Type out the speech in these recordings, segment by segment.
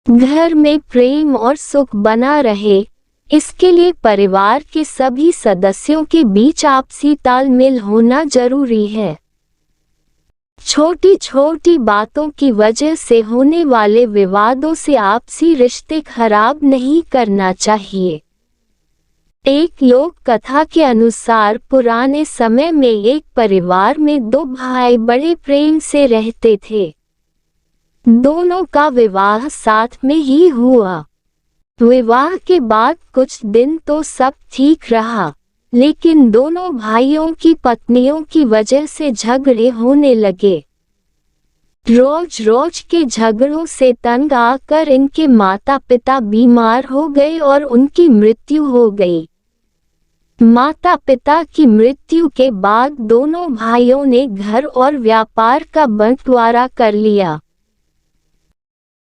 घर में प्रेम और सुख बना रहे, इसके लिए परिवार के सभी सदस्यों के बीच आपसी तालमेल होना जरूरी है। छोटी छोटी बातों की वजह से होने वाले विवादों से आपसी रिश्ते खराब नहीं करना चाहिए। एक लोक कथा के अनुसार पुराने समय में एक परिवार में दो भाई बड़े प्रेम से रहते थे। दोनों का विवाह साथ में ही हुआ। विवाह के बाद कुछ दिन तो सब ठीक रहा, लेकिन दोनों भाइयों की पत्नियों की वजह से झगड़े होने लगे। रोज रोज के झगड़ों से तंग आकर इनके माता पिता बीमार हो गए और उनकी मृत्यु हो गई। माता पिता की मृत्यु के बाद दोनों भाइयों ने घर और व्यापार का बंटवारा कर लिया।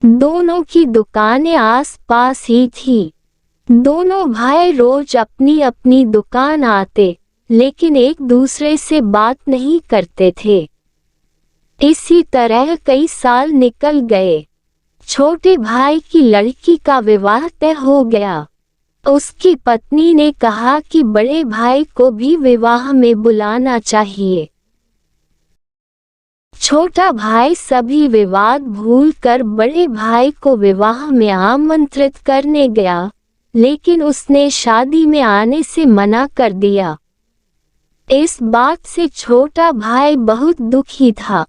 दोनों की दुकानें आस-पास ही थी। दोनों भाई रोज अपनी अपनी दुकान आते, लेकिन एक दूसरे से बात नहीं करते थे। इसी तरह कई साल निकल गए। छोटे भाई की लड़की का विवाह तय हो गया। उसकी पत्नी ने कहा कि बड़े भाई को भी विवाह में बुलाना चाहिए। छोटा भाई सभी विवाद भूलकर बड़े भाई को विवाह में आमंत्रित करने गया, लेकिन उसने शादी में आने से मना कर दिया। इस बात से छोटा भाई बहुत दुखी था।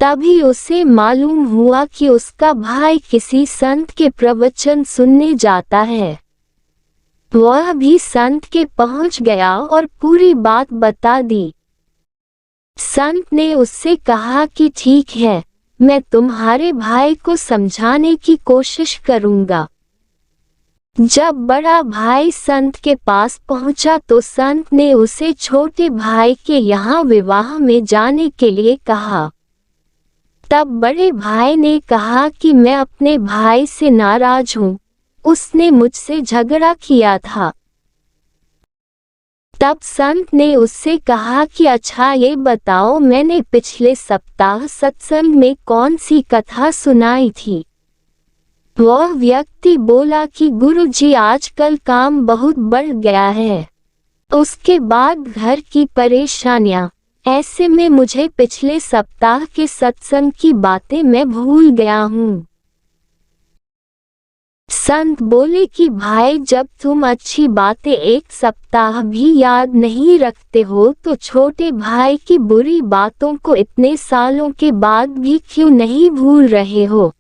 तभी उसे मालूम हुआ कि उसका भाई किसी संत के प्रवचन सुनने जाता है। वह भी संत के पहुंच गया और पूरी बात बता दी। संत ने उससे कहा कि ठीक है, मैं तुम्हारे भाई को समझाने की कोशिश करूंगा। जब बड़ा भाई संत के पास पहुंचा तो संत ने उसे छोटे भाई के यहाँ विवाह में जाने के लिए कहा। तब बड़े भाई ने कहा कि मैं अपने भाई से नाराज हूँ, उसने मुझसे झगड़ा किया था। तब संत ने उससे कहा कि अच्छा ये बताओ, मैंने पिछले सप्ताह सत्संग में कौन सी कथा सुनाई थी? वह व्यक्ति बोला कि गुरुजी आजकल काम बहुत बढ़ गया है, उसके बाद घर की परेशानियां, ऐसे में मुझे पिछले सप्ताह के सत्संग की बातें मैं भूल गया हूँ। संत बोले कि भाई, जब तुम अच्छी बातें एक सप्ताह भी याद नहीं रखते हो तो छोटे भाई की बुरी बातों को इतने सालों के बाद भी क्यों नहीं भूल रहे हो?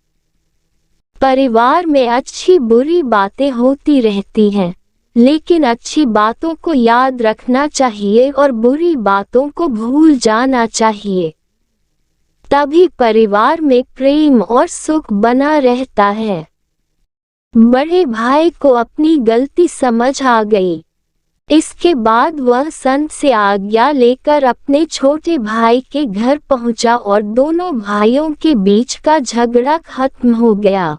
परिवार में अच्छी बुरी बातें होती रहती हैं, लेकिन अच्छी बातों को याद रखना चाहिए और बुरी बातों को भूल जाना चाहिए। तभी परिवार में प्रेम और सुख बना रहता है। बड़े भाई को अपनी गलती समझ आ गई। इसके बाद वह संत से आज्ञा लेकर अपने छोटे भाई के घर पहुंचा और दोनों भाइयों के बीच का झगड़ा खत्म हो गया।